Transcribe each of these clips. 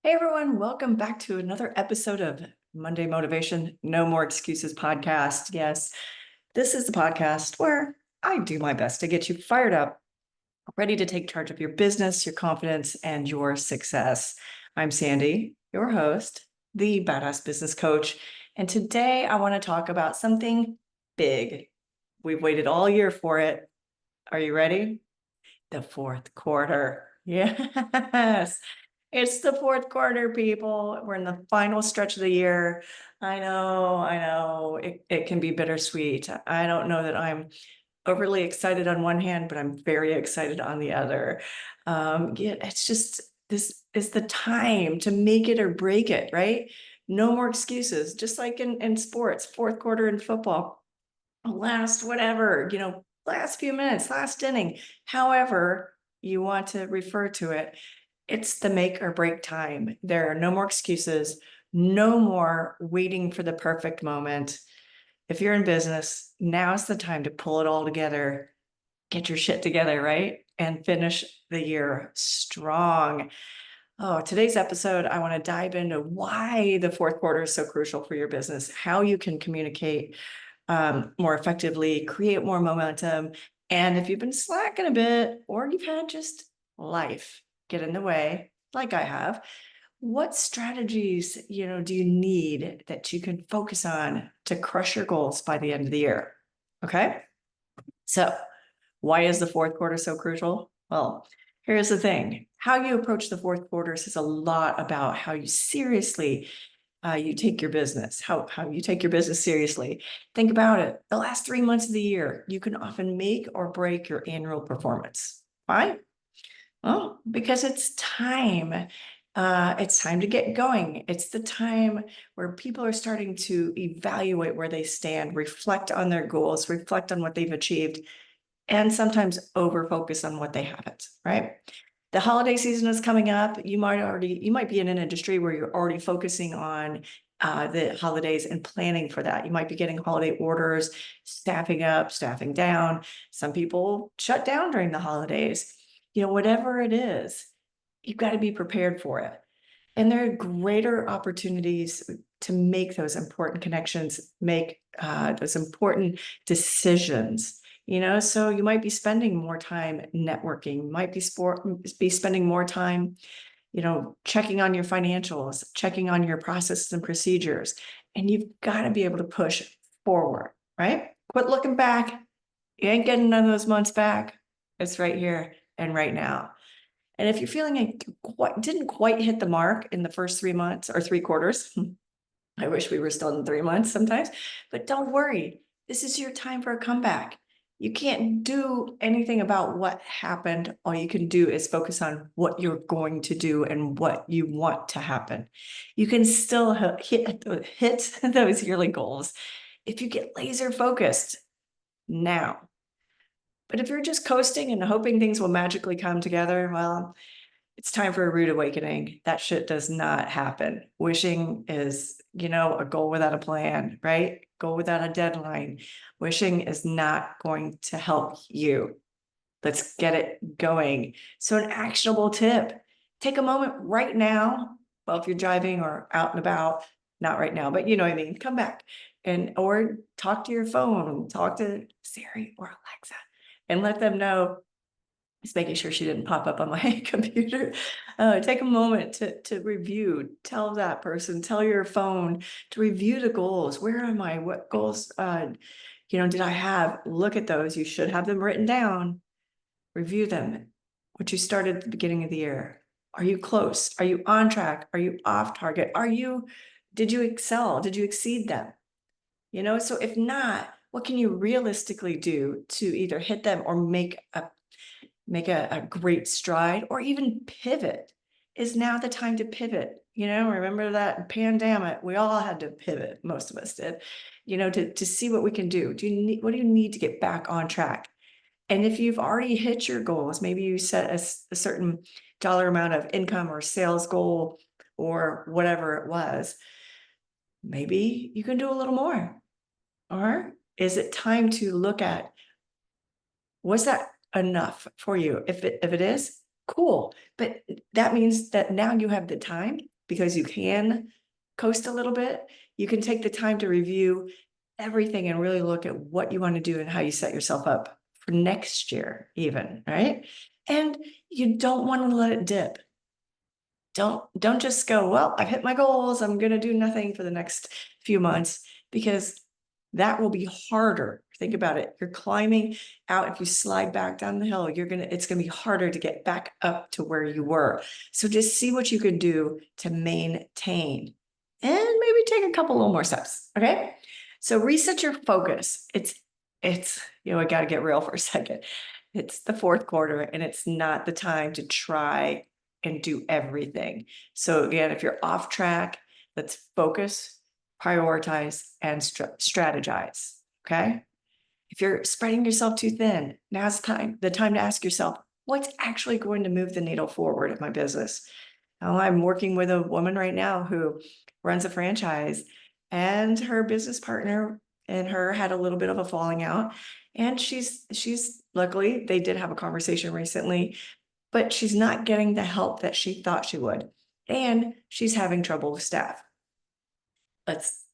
Hey everyone, welcome back to another episode of Monday Motivation No More Excuses podcast. Yes, this is the podcast where I do my best to get you fired up, ready to take charge of your business, your confidence, and your success. I'm Sandi, your host, the badass business coach, and today I want to talk about something big. We've waited all year for it. Are you ready? The fourth quarter. Yes. It's the fourth quarter, people. We're in the final stretch of the year. I know. It can be bittersweet. I don't know that I'm overly excited on one hand, but I'm very excited on the other. Yeah, it's just this is the time to make it or break it, right? No more excuses. Just like in sports, fourth quarter in football, last whatever, last few minutes, last inning, however you want to refer to it. It's the make or break time. There are no more excuses, no more waiting for the perfect moment. If you're in business, now's the time to pull it all together, get your shit together, right? And finish the year strong. Oh, today's episode, I want to dive into why the fourth quarter is so crucial for your business, how you can communicate more effectively, create more momentum. And if you've been slacking a bit, or you've had just life get in the way, like I have, what strategies, do you need that you can focus on to crush your goals by the end of the year? Okay. So why is the fourth quarter so crucial? Well, here's the thing. How you approach the fourth quarter says a lot about how you seriously you take your business, how you take your business seriously. Think about it. The last 3 months of the year, you can often make or break your annual performance. Why? Well, because it's time. It's time to get going. It's the time where people are starting to evaluate where they stand, reflect on their goals, reflect on what they've achieved, and sometimes over focus on what they haven't, right? The holiday season is coming up. You might be in an industry where you're already focusing on the holidays and planning for that. You might be getting holiday orders, staffing up, staffing down. Some people shut down during the holidays. Whatever it is, you've got to be prepared for it. And there are greater opportunities to make those important connections, make those important decisions. So you might be spending more time networking, might be spending more time, checking on your financials, checking on your processes and procedures. And you've got to be able to push forward, right? Quit looking back. You ain't getting none of those months back. It's right here and right now. And if you're feeling like didn't quite hit the mark in the first 3 months or 3 quarters, I wish we were still in 3 months sometimes, but don't worry. This is your time for a comeback. You can't do anything about what happened. All you can do is focus on what you're going to do and what you want to happen. You can still hit those yearly goals if you get laser focused now. But if you're just coasting and hoping things will magically come together, well, it's time for a rude awakening. That shit does not happen. Wishing is, a goal without a plan, right? Goal without a deadline. Wishing is not going to help you. Let's get it going. So an actionable tip, take a moment right now. Well, if you're driving or out and about, not right now, but you know what I mean, come back or talk to your phone, talk to Siri or Alexa and let them know. Just making sure she didn't pop up on my computer. Take a moment to review. Tell that person, tell your phone to review the goals. Where am I? What goals, did I have? Look at those. You should have them written down. Review them. What you started at the beginning of the year. Are you close? Are you on track? Are you off target? Did you excel? Did you exceed them? So if not, what can you realistically do to either hit them or make a great stride or even pivot? Is now the time to pivot? Remember that pandemic, we all had to pivot. Most of us did, to see what we can do. What do you need to get back on track? And if you've already hit your goals, maybe you set a certain dollar amount of income or sales goal or whatever it was, maybe you can do a little more. Or is it time to look at, was that enough for you? If it is, cool. But that means that now you have the time because you can coast a little bit, you can take the time to review everything and really look at what you want to do and how you set yourself up for next year even, right? And you don't want to let it dip. Don't just go, well, I've hit my goals, I'm going to do nothing for the next few months, because that will be harder. Think about it. You're climbing out. If you slide back down the hill, it's going to be harder to get back up to where you were. So just see what you can do to maintain and maybe take a couple little more steps. Okay. So reset your focus. It's, I got to get real for a second. It's the fourth quarter and it's not the time to try and do everything. So again, if you're off track, let's focus, prioritize, and strategize. Okay. If you're spreading yourself too thin, now's the time to ask yourself, what's actually going to move the needle forward in my business? Now, I'm working with a woman right now who runs a franchise, and her business partner and her had a little bit of a falling out. And she's luckily, they did have a conversation recently, but she's not getting the help that she thought she would. And she's having trouble with staff.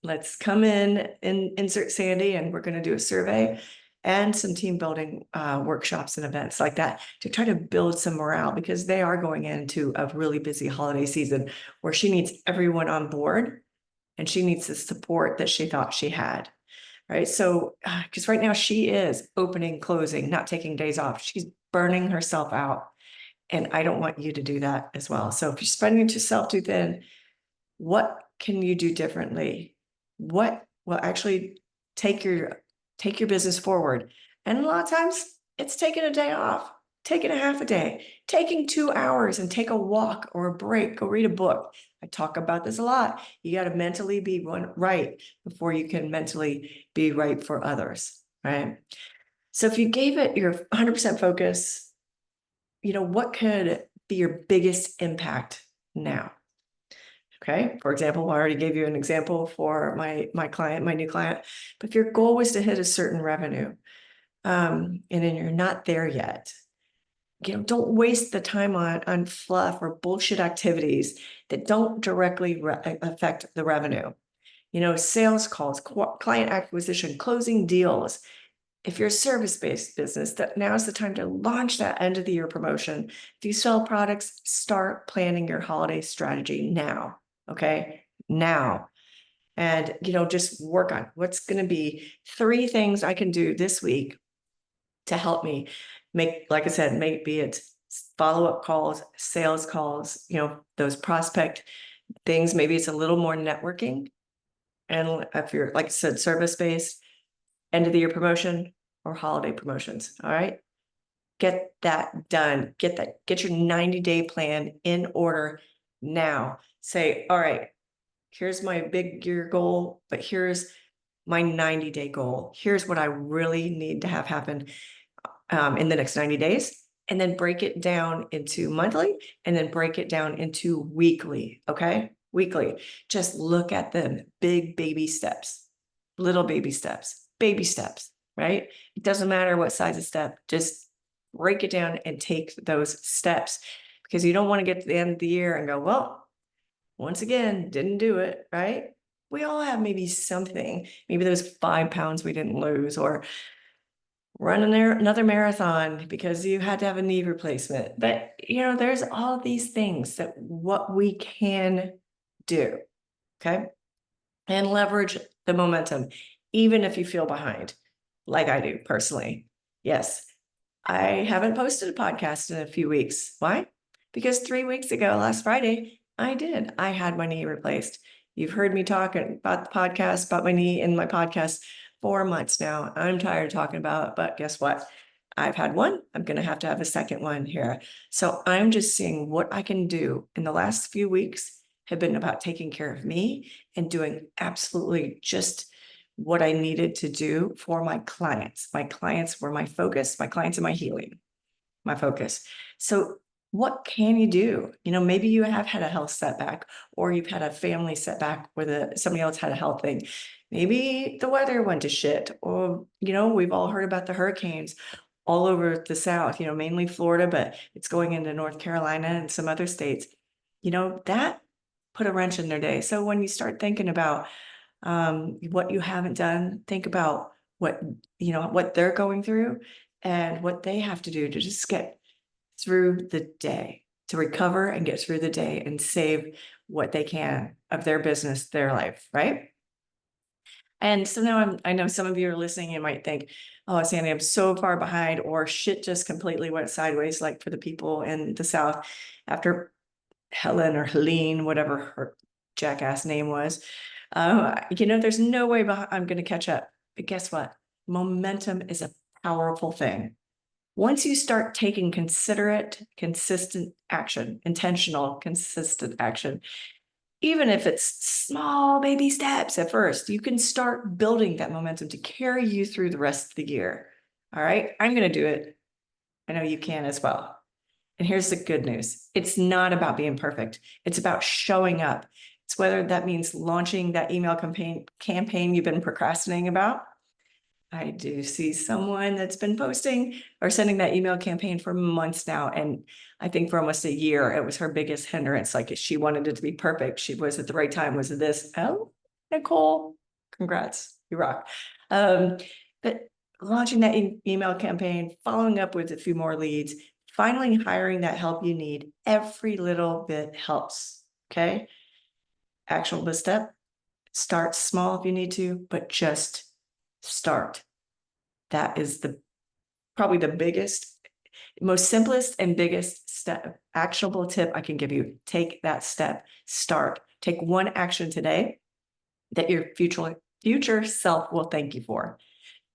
Let's come in and insert Sandi, and we're going to do a survey and some team building workshops and events like that to try to build some morale, because they are going into a really busy holiday season where she needs everyone on board and she needs the support that she thought she had. Right. So, because right now she is opening, closing, not taking days off. She's burning herself out. And I don't want you to do that as well. So if you're spreading yourself too thin, what can you do differently? What will actually take your business forward? And a lot of times it's taking a day off, taking a half a day, taking 2 hours and take a walk or a break, go read a book. I talk about this a lot. You got to mentally be right before you can mentally be right for others, right? So if you gave it your 100% focus, what could be your biggest impact now? Okay. For example, I already gave you an example for my client, my new client. But if your goal was to hit a certain revenue, and then you're not there yet, don't waste the time on fluff or bullshit activities that don't directly affect the revenue. Sales calls, client acquisition, closing deals. If you're a service-based business, that now's the time to launch that end of the year promotion. If you sell products, start planning your holiday strategy now. Okay. Now. And, just work on what's going to be 3 things I can do this week to help me make, like I said, maybe it's follow-up calls, sales calls, those prospect things. Maybe it's a little more networking. And if you're, like I said, service-based, end of the year promotion or holiday promotions. All right. Get that done. Get your 90-day plan in order now. Say, all right, here's my big year goal, but here's my 90-day goal. Here's what I really need to have happen in the next 90 days. And then break it down into monthly, and then break it down into weekly. Okay. Weekly. Just look at them. Big baby steps, little baby steps, right? It doesn't matter what size of step, just break it down and take those steps, because you don't want to get to the end of the year and go, well, once again, didn't do it, right? We all have maybe something, maybe those 5 pounds we didn't lose, or running another marathon because you had to have a knee replacement. But, there's all these things that what we can do, okay? And leverage the momentum, even if you feel behind, like I do personally. Yes, I haven't posted a podcast in a few weeks. Why? Because 3 weeks ago, last Friday, I had my knee replaced. You've heard me talking about the podcast, about my knee in my podcast 4 months now. I'm tired of talking about it, but guess what? I've had one. I'm going to have a second one here. So I'm just seeing what I can do. In the last few weeks have been about taking care of me and doing absolutely just what I needed to do for my clients. My clients were my focus. My clients and my healing, my focus. So what can you do? Maybe you have had a health setback, or you've had a family setback where somebody else had a health thing. Maybe the weather went to shit, or, we've all heard about the hurricanes all over the South, mainly Florida, but it's going into North Carolina and some other states. That put a wrench in their day. So when you start thinking about what you haven't done, think about what they're going through and what they have to do to just get through the day, to recover and get through the day and save what they can of their business, their life, right? And so now I know some of you are listening and might think, oh, Sandy, I'm so far behind, or shit just completely went sideways, like for the people in the South after Helen or Helene, whatever her jackass name was. There's no way I'm going to catch up. But guess what? Momentum is a powerful thing. Once you start taking considerate, consistent action, intentional, consistent action, even if it's small baby steps at first, you can start building that momentum to carry you through the rest of the year. All right, I'm going to do it. I know you can as well. And here's the good news. It's not about being perfect. It's about showing up. It's whether that means launching that email campaign you've been procrastinating about. I do see someone that's been posting or sending that email campaign for months now. And I think for almost a year, it was her biggest hindrance. Like she wanted it to be perfect. She was at the right time. Was it this? Oh, Nicole, congrats. You rock. But launching that email campaign, following up with a few more leads, finally hiring that help you need, every little bit helps. Okay. Actionable step. Start small if you need to, but just start. That is probably the biggest, most simplest and biggest step, actionable tip I can give you. Take that step, start, take one action today that your future self will thank you for.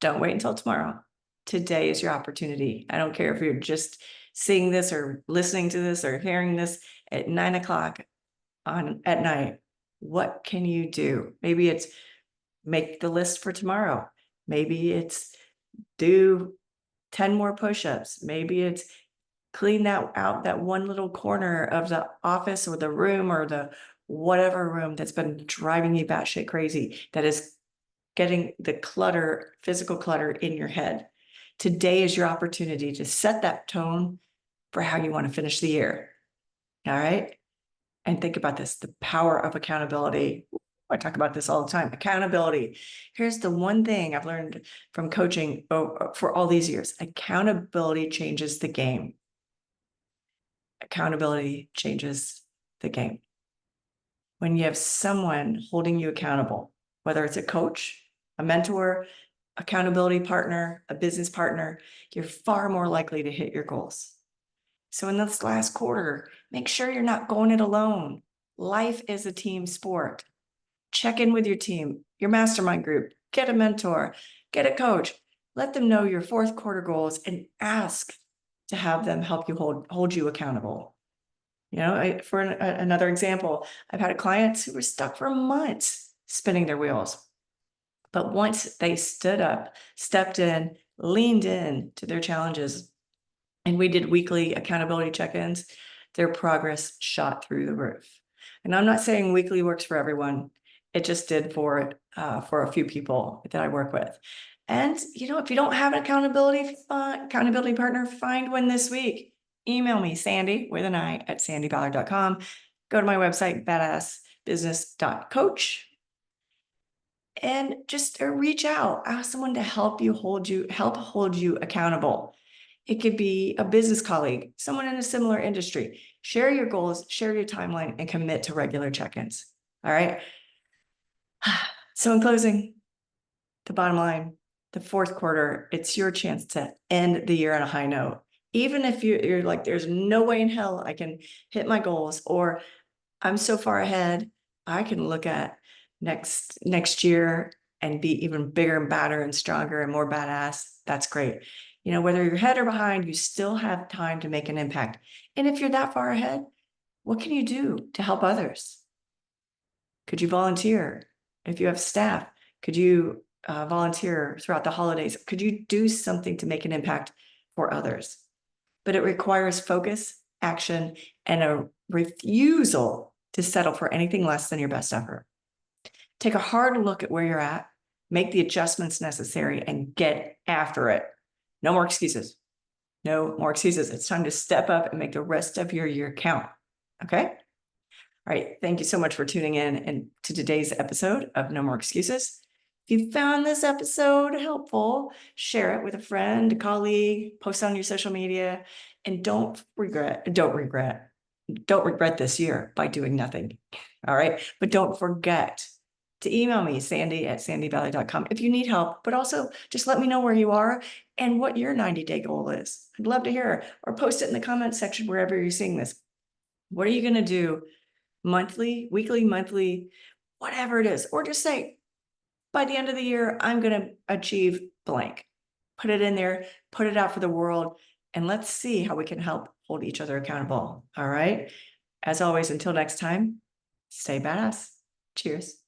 Don't wait until tomorrow. Today is your opportunity. I don't care if you're just seeing this or listening to this or hearing this at 9 o'clock at night. What can you do? Maybe it's make the list for tomorrow. Maybe it's do 10 more push-ups. Maybe it's clean out that one little corner of the office or the room or the whatever room that's been driving you batshit crazy, that is getting the clutter, physical clutter in your head. Today is your opportunity to set that tone for how you want to finish the year. All right. And think about this, the power of accountability. I talk about this all the time. Accountability. Here's the one thing I've learned from coaching for all these years. Accountability changes the game. Accountability changes the game. When you have someone holding you accountable, whether it's a coach, a mentor, accountability partner, a business partner, you're far more likely to hit your goals. So in this last quarter, make sure you're not going it alone. Life is a team sport. Check in with your team, your mastermind group, get a mentor, get a coach, let them know your fourth quarter goals and ask to have them help you hold you accountable. For another example, I've had clients who were stuck for months spinning their wheels. But once they stood up, stepped in, leaned in to their challenges, and we did weekly accountability check-ins, their progress shot through the roof. And I'm not saying weekly works for everyone. It just did for a few people that I work with. And, if you don't have an accountability partner, find one this week. Email me, Sandi, with an I, at sandiballard.com. Go to my website, badassbusiness.coach. And just reach out, ask someone to help hold you accountable. It could be a business colleague, someone in a similar industry. Share your goals, share your timeline, and commit to regular check-ins. All right. So in closing, the bottom line, the fourth quarter, it's your chance to end the year on a high note. Even if you're like, there's no way in hell I can hit my goals, or I'm so far ahead, I can look at next year and be even bigger and badder and stronger and more badass. That's great. Whether you're ahead or behind, you still have time to make an impact. And if you're that far ahead, what can you do to help others? Could you volunteer? If you have staff, could you volunteer throughout the holidays? Could you do something to make an impact for others? But it requires focus, action, and a refusal to settle for anything less than your best effort. Take a hard look at where you're at, make the adjustments necessary, and get after it. No more excuses. No more excuses. It's time to step up and make the rest of your year count. Okay? All right. Thank you so much for tuning in and to today's episode of No More Excuses. If you found this episode helpful, share it with a friend, a colleague, post on your social media, and don't regret this year by doing nothing. All right. But don't forget to email me, Sandi@sandivalley.com, if you need help, but also just let me know where you are and what your 90-day goal is. I'd love to hear, or post it in the comment section wherever you're seeing this. What are you going to do monthly, weekly, monthly, whatever it is, or just say, by the end of the year, I'm going to achieve blank. Put it in there, put it out for the world, and let's see how we can help hold each other accountable. All right. As always, until next time, stay badass. Cheers.